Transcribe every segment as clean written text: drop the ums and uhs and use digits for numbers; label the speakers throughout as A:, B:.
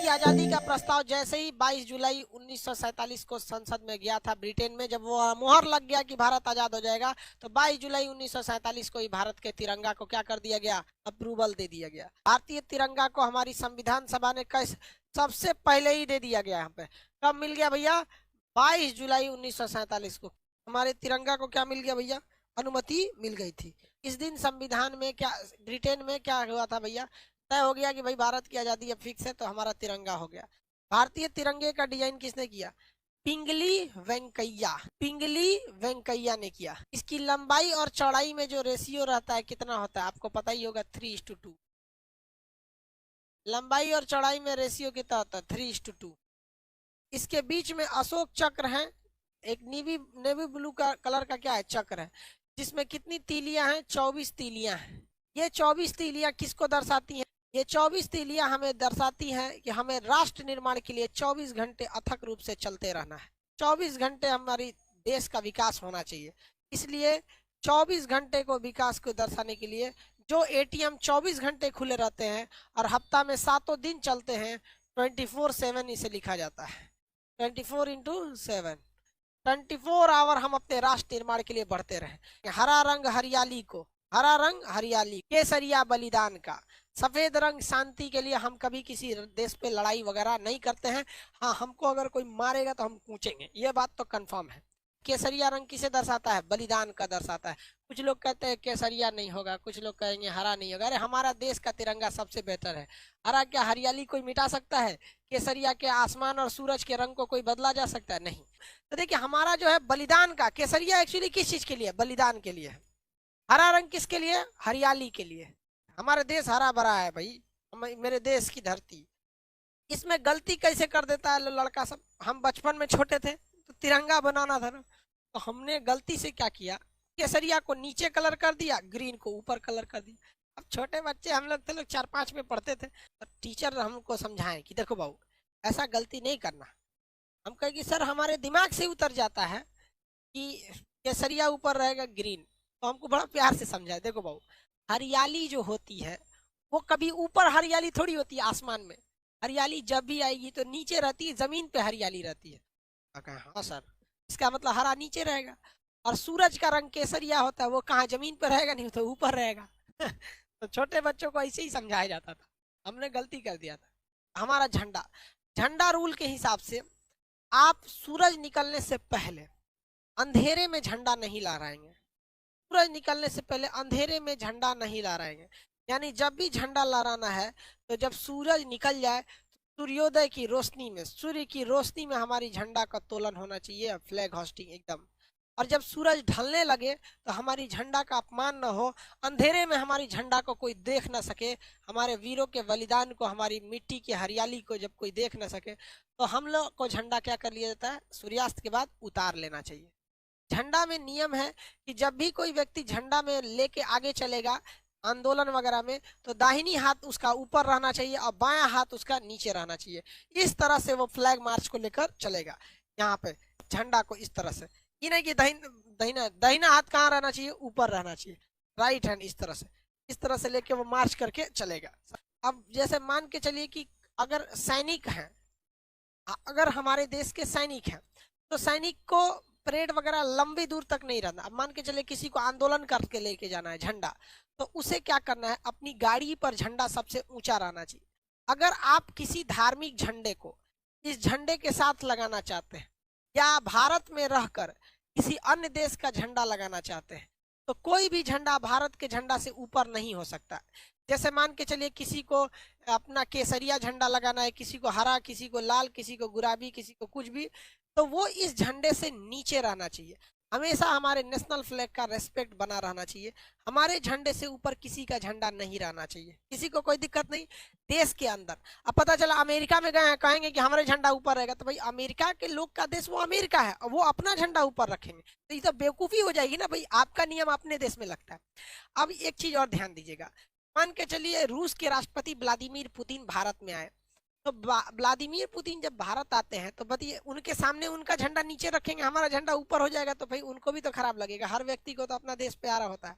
A: आजादी का प्रस्ताव जैसे ही 22 जुलाई 1947 को संसद में गया था ब्रिटेन में, जब वो मुहर लग गया कि भारत आजाद हो जाएगा, तो 22 जुलाई 1947 को ही भारत के तिरंगा को क्या कर दिया गया, अप्रूवल दे दिया गया। भारतीय तिरंगा को हमारी संविधान सभा ने कैसे सबसे पहले ही दे दिया गया। यहाँ पे कब मिल गया भैया, 22 जुलाई 1947 को हमारे तिरंगा को क्या मिल गया भैया, अनुमति मिल गई थी। इस दिन संविधान में क्या, ब्रिटेन में क्या हुआ था भैया, तय हो गया कि भाई भारत की आजादी अब फिक्स है, तो हमारा तिरंगा हो गया। भारतीय तिरंगे का डिजाइन किसने किया, पिंगली वेंकैया, पिंगली वेंकैया ने किया। इसकी लंबाई और चौड़ाई में जो रेशियो रहता है कितना होता है आपको पता ही होगा, 3:2। लंबाई और चौड़ाई में रेशियो कितना होता है, 3:2। इसके बीच में अशोक चक्र है, एक नेवी ब्लू का कलर का क्या है, चक्र है, जिसमें कितनी तीलियां हैं, 24 तीलियां हैं। ये 24 तीलियां किसको दर्शाती हैं, ये 24 तीलियां हमें दर्शाती हैं कि हमें राष्ट्र निर्माण के लिए 24 घंटे अथक रूप से चलते रहना है। 24 घंटे हमारी देश का विकास होना चाहिए। इसलिए 24 घंटे को विकास को दर्शाने के लिए जो एटीएम 24 घंटे खुले रहते हैं और हफ्ता में 7 दिन चलते हैं, 24/7 इसे लिखा जाता है। 24/7, 24 आवर हम अपने राष्ट्र निर्माण के लिए बढ़ते रहे। हरा रंग हरियाली को, हरा रंग हरियाली, केसरिया बलिदान का, सफेद रंग शांति के लिए, हम कभी किसी देश पे लड़ाई वगैरह नहीं करते हैं। हाँ, हमको अगर कोई मारेगा तो हम कूचेंगे, ये बात तो कंफर्म है। केसरिया रंग किसे दर्शाता है, बलिदान का दर्शाता है। कुछ लोग कहते हैं केसरिया नहीं होगा, कुछ लोग कहेंगे हरा नहीं होगा। अरे हमारा देश का तिरंगा सबसे बेहतर है। हरा क्या हरियाली कोई मिटा सकता है, केसरिया के आसमान और सूरज के रंग को कोई बदला जा सकता है, नहीं। तो देखिए हमारा जो है बलिदान का, केसरिया एक्चुअली किस चीज के लिए, बलिदान के लिए। हरा रंग किसके लिए, हरियाली के लिए। हमारा देश हरा भरा है भाई, मेरे देश की धरती। इसमें गलती कैसे कर देता है लड़का सब। हम बचपन में छोटे थे तो तिरंगा बनाना था ना, तो हमने गलती से क्या किया, केसरिया को नीचे कलर कर दिया, ग्रीन को ऊपर कलर कर दिया। अब छोटे बच्चे हम लोग थे, लोग 4-5 में पढ़ते थे, तो टीचर हमको समझाएं कि देखो बाबू ऐसा गलती नहीं करना। हम कहे कि सर हमारे दिमाग से उतर जाता है कि केसरिया ऊपर रहेगा ग्रीन, तो हमको बड़ा प्यार से समझाए, देखो बाबू हरियाली जो होती है वो कभी ऊपर हरियाली थोड़ी होती है आसमान में। हरियाली जब भी आएगी तो नीचे रहती है, जमीन पे हरियाली रहती है। हाँ सर, इसका मतलब हरा नीचे रहेगा। और सूरज का रंग केसरिया होता है, वो कहाँ जमीन पर रहेगा, नहीं तो ऊपर रहेगा। तो छोटे बच्चों को ऐसे ही समझाया जाता था, हमने गलती कर दिया था। हमारा झंडा, झंडा रूल के हिसाब से आप सूरज निकलने से पहले अंधेरे में झंडा नहीं लहराएंगे। सूरज निकलने से पहले अंधेरे में झंडा नहीं लहराएंगे। यानी जब भी झंडा लहराना है तो जब सूरज निकल जाए, सूर्योदय की रोशनी में, सूर्य की रोशनी में हमारी झंडा का तोलन होना चाहिए, फ्लैग होस्टिंग एकदम। और जब सूरज ढलने लगे तो हमारी झंडा का अपमान न हो, अंधेरे में हमारी झंडा को कोई देख न सके, हमारे वीरों के बलिदान को, हमारी मिट्टी की हरियाली को जब कोई देख न सके, तो हम लोग को झंडा क्या कर लिया जाता है, सूर्यास्त के बाद उतार लेना चाहिए। झंडा में नियम है कि जब भी कोई व्यक्ति झंडा में लेके आगे चलेगा आंदोलन वगैरह में, तो दाहिनी हाथ उसका ऊपर रहना चाहिए और बायां हाथ उसका नीचे रहना चाहिए। इस तरह से वो फ्लैग मार्च को लेकर चलेगा। यहाँ पे झंडा को इस तरह से, ये नहीं कि दाहिना हाथ कहाँ रहना चाहिए, ऊपर रहना चाहिए, राइट हैंड इस तरह से लेके वो मार्च करके चलेगा। अब जैसे मान के चलिए कि अगर सैनिक हैं, अगर हमारे देश के सैनिक हैं, तो सैनिक को परेड वगैरह लंबी दूर तक नहीं रहना। अब मान के चले किसी को आंदोलन करके लेके जाना है झंडा, तो उसे क्या करना है, अपनी गाड़ी पर झंडा सबसे ऊंचा रहना चाहिए। अगर आप किसी धार्मिक झंडे को इस झंडे के साथ लगाना चाहते हैं, या भारत में रहकर किसी अन्य देश का झंडा लगाना चाहते हैं, तो कोई भी झंडा भारत के झंडा से ऊपर नहीं हो सकता। जैसे मान के चलिए किसी को अपना केसरिया झंडा लगाना है, किसी को हरा, किसी को लाल, किसी को गुलाबी, किसी को कुछ भी, तो वो इस झंडे से नीचे रहना चाहिए। हमेशा हमारे नेशनल फ्लैग का रेस्पेक्ट बना रहना चाहिए। हमारे झंडे से ऊपर किसी का झंडा नहीं रहना चाहिए, किसी को कोई दिक्कत नहीं। देश के अंदर अब पता चला अमेरिका में गए हैं, कहेंगे कि हमारे झंडा ऊपर रहेगा, तो भाई अमेरिका के लोग का देश वो अमेरिका है और वो अपना झंडा ऊपर रखेंगे, तो ये तो बेवकूफी हो जाएगी ना भाई। आपका नियम अपने देश में लगता है। अब एक चीज और ध्यान दीजिएगा, मान के चलिए रूस के राष्ट्रपति व्लादिमीर पुतिन भारत में आए, तो व्लादिमीर पुतिन जब भारत आते हैं तो बताइए उनके सामने उनका झंडा नीचे रखेंगे, हमारा झंडा ऊपर हो जाएगा, तो भाई उनको भी तो खराब लगेगा। हर व्यक्ति को तो अपना देश प्यारा होता है।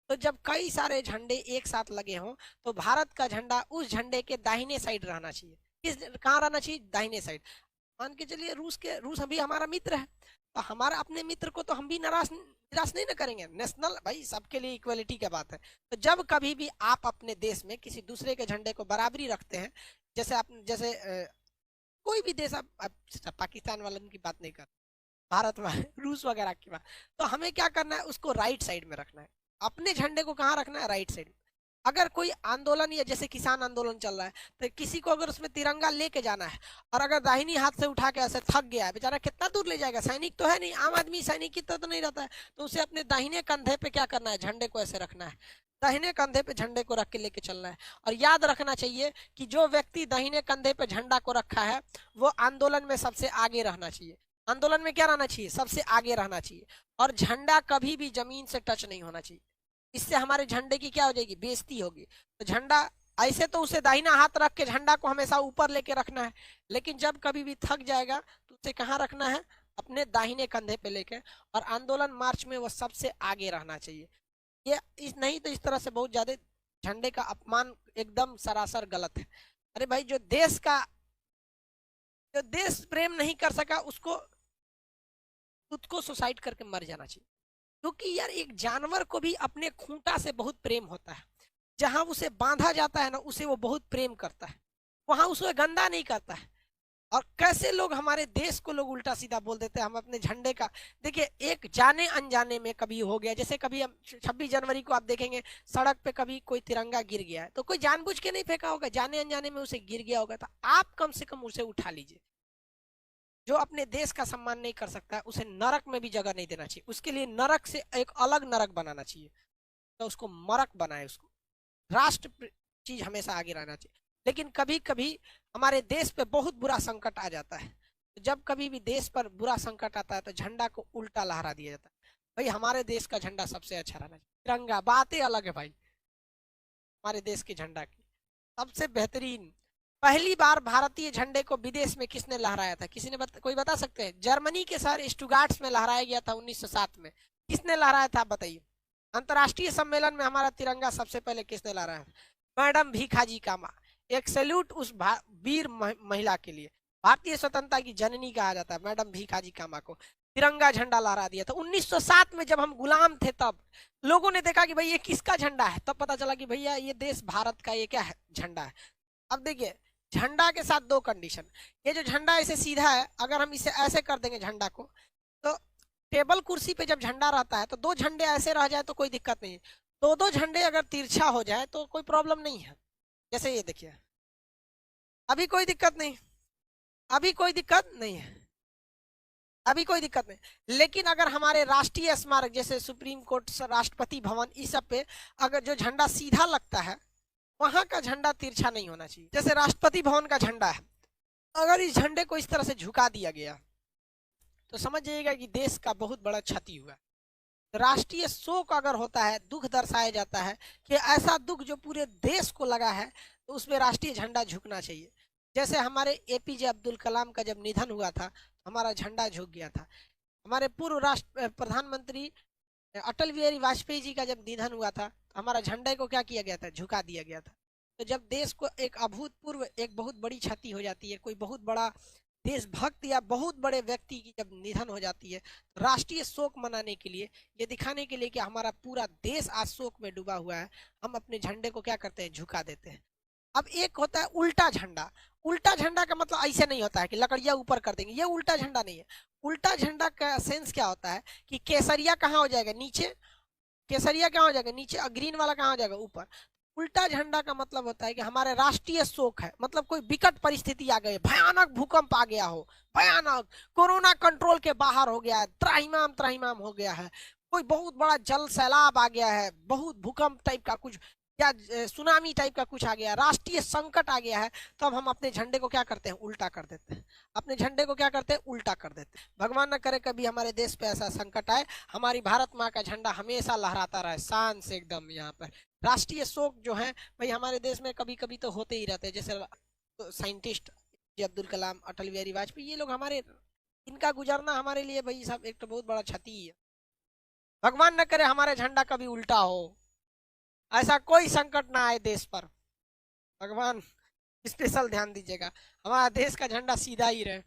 A: तो जब कई सारे झंडे एक साथ लगे हों, तो भारत का झंडा उस झंडे के दाहिने साइड रहना चाहिए। किस कहाँ रहना चाहिए, दाहिने साइड। मान के चलिए रूस अभी हमारा मित्र है, तो हमारा अपने मित्र को तो हम भी निराश नहीं ना करेंगे। नेशनल भाई सबके लिए इक्वलिटी की बात है। तो जब कभी भी आप अपने देश में किसी दूसरे के झंडे को बराबरी रखते हैं, जैसे आप जैसे कोई भी देश, आप पाकिस्तान वालों की बात नहीं कर, भारत में रूस वगैरह की बात, तो हमें क्या करना है, उसको राइट साइड में रखना है। अपने झंडे को कहाँ रखना है, राइट साइड में। अगर कोई आंदोलन या जैसे किसान आंदोलन चल रहा है, तो किसी को अगर उसमें तिरंगा लेके जाना है और अगर दाहिनी हाथ से उठा के ऐसे थक गया है बेचारा, कितना दूर ले जाएगा, सैनिक तो है नहीं, आम आदमी सैनिक की तरह तो नहीं रहता है, तो उसे अपने दाहिने कंधे पे क्या करना है, झंडे को ऐसे रखना है, दाहिने कंधे पे झंडे को रख के लेके चलना है। और याद रखना चाहिए कि जो व्यक्ति दाहिने कंधे पे झंडा को रखा है वो आंदोलन में सबसे आगे रहना चाहिए। आंदोलन में क्या रहना चाहिए, सबसे आगे रहना चाहिए। और झंडा कभी भी जमीन से टच नहीं होना चाहिए, इससे हमारे झंडे की क्या हो जाएगी, बेइज्जती होगी। तो झंडा ऐसे तो उसे दाहिना हाथ रख के झंडा को हमेशा ऊपर लेके रखना है, लेकिन जब कभी भी थक जाएगा तो उसे कहाँ रखना है, अपने दाहिने कंधे पे लेके। और आंदोलन मार्च में वो सबसे आगे रहना चाहिए। ये इस नहीं तो इस तरह से बहुत ज्यादा झंडे का अपमान एकदम सरासर गलत है। अरे भाई जो देश प्रेम नहीं कर सका उसको खुद को सुसाइड करके मर जाना चाहिए। क्योंकि यार एक जानवर को भी अपने खूंटा से बहुत प्रेम होता है, जहां उसे बांधा जाता है ना उसे वो बहुत प्रेम करता है, वहां उसे गंदा नहीं करता है। और कैसे लोग हमारे देश को लोग उल्टा सीधा बोल देते हैं, हम अपने झंडे का देखिए, एक जाने अनजाने में कभी हो गया, जैसे कभी हम 26 जनवरी को आप देखेंगे सड़क पे कभी कोई तिरंगा गिर गया है, तो कोई जानबूझ के नहीं फेंका होगा, जाने अनजाने में उसे गिर गया होगा, तो आप कम से कम उसे उठा लीजिए। जो अपने देश का सम्मान नहीं कर सकता है उसे नरक में भी जगह नहीं देना चाहिए, उसके लिए नरक से एक अलग नरक बनाना चाहिए, तो उसको मरक बनाए, उसको राष्ट्र चीज हमेशा आगे रहना चाहिए। लेकिन कभी कभी हमारे देश पे बहुत बुरा संकट आ जाता है, तो जब कभी भी देश पर बुरा संकट आता है तो झंडा को उल्टा लहरा दिया जाता है। भाई हमारे देश का झंडा सबसे अच्छा रहना चाहिए, तिरंगा बातें अलग है भाई, हमारे देश के झंडा की सबसे बेहतरीन। पहली बार भारतीय झंडे को विदेश में किसने लहराया था, किसी ने कोई बता सकते हैं, जर्मनी के शहर स्टुगार्ट्स में लहराया गया था 1907 में। किसने लहराया था बताइए। अंतर्राष्ट्रीय सम्मेलन में हमारा तिरंगा सबसे पहले किसने लहराया, मैडम भीखाजी कामा। एक सैल्यूट उस वीर महिला के लिए, भारतीय स्वतंत्रता की जननी कहा जाता है मैडम भीखाजी कामा को। तिरंगा झंडा लहरा दिया था 1907 में, जब हम गुलाम थे तब लोगों ने देखा कि भाई ये किसका झंडा है, तब पता चला कि भैया ये देश भारत का ये क्या है, झंडा है। अब देखिए झंडा के साथ दो कंडीशन, ये जो झंडा ऐसे सीधा है, अगर हम इसे ऐसे कर देंगे झंडा को, तो टेबल कुर्सी पे जब झंडा रहता है तो दो झंडे ऐसे रह जाए तो कोई दिक्कत नहीं है, दो दो झंडे अगर तिरछा हो जाए तो कोई प्रॉब्लम नहीं है। जैसे ये देखिए, अभी कोई दिक्कत नहीं, अभी कोई दिक्कत नहीं है, अभी कोई दिक्कत नहीं। लेकिन अगर हमारे राष्ट्रीय स्मारक जैसे सुप्रीम कोर्ट, राष्ट्रपति भवन, इस सब पे अगर जो झंडा सीधा लगता है वहां का झंडा तिरछा नहीं होना चाहिए। जैसे राष्ट्रपति भवन का झंडा है, अगर इस झंडे को इस तरह से झुका दिया गया तो समझ जाइएगा कि देश का बहुत बड़ा क्षति हुआ। राष्ट्रीय शोक अगर होता है, दुख दर्शाया जाता है कि ऐसा दुख जो पूरे देश को लगा है, तो उसमें राष्ट्रीय झंडा झुकना चाहिए। जैसे हमारे एपीजे अब्दुल कलाम का जब निधन हुआ था, हमारा झंडा झुक गया था। हमारे पूर्व राष्ट्र प्रधानमंत्री अटल बिहारी वाजपेयी जी का जब निधन हुआ था, तो हमारा झंडे को क्या किया गया था, झुका दिया गया था। तो जब देश को एक अभूतपूर्व एक बहुत बड़ी क्षति हो जाती है, कोई बहुत बड़ा देशभक्त या बहुत बड़े व्यक्ति की जब निधन हो जाती है, तो राष्ट्रीय शोक मनाने के लिए, ये दिखाने के लिए कि हमारा पूरा देश आज शोक में डूबा हुआ है, हम अपने झंडे को क्या करते हैं, झुका देते हैं। अब एक होता है उल्टा झंडा। उल्टा झंडा का मतलब ऐसे नहीं होता है कि लकड़ियां ऊपर कर देंगे, ये उल्टा झंडा नहीं है। उल्टा झंडा का सेंस क्या होता है कि केसरिया कहाँ हो जाएगा, नीचे, केसरिया कहाँ हो जाएगा, नीचे, और ग्रीन वाला कहाँ हो जाएगा, ऊपर। उल्टा झंडा का मतलब होता है कि हमारे राष्ट्रीय शोक है, मतलब कोई विकट परिस्थिति आ गई, भयानक भूकंप आ गया हो, भयानक कोरोना कंट्रोल के बाहर हो गया है, त्राहिमाम त्राहिमाम हो गया है, कोई बहुत बड़ा जल सैलाब आ गया है, बहुत भूकंप टाइप का कुछ या सुनामी टाइप का कुछ आ गया, राष्ट्रीय संकट आ गया है, तो अब हम अपने झंडे को क्या करते हैं, उल्टा कर देते हैं। अपने झंडे को क्या करते हैं, उल्टा कर देते हैं। भगवान न करे कभी हमारे देश पे ऐसा संकट आए, हमारी भारत माँ का झंडा हमेशा लहराता रहे शान से एकदम। यहाँ पर राष्ट्रीय शोक जो है भाई हमारे देश में कभी कभी तो होते ही रहते हैं, जैसे साइंटिस्ट अब्दुल कलाम, अटल बिहारी वाजपेयी, ये लोग हमारे, इनका गुजरना हमारे लिए भाई सब एक तो बहुत बड़ा क्षति है। भगवान न करे हमारे झंडा कभी उल्टा हो, ऐसा कोई संकट ना आए देश पर, भगवान स्पेशल ध्यान दीजिएगा, हमारा देश का झंडा सीधा ही रहे।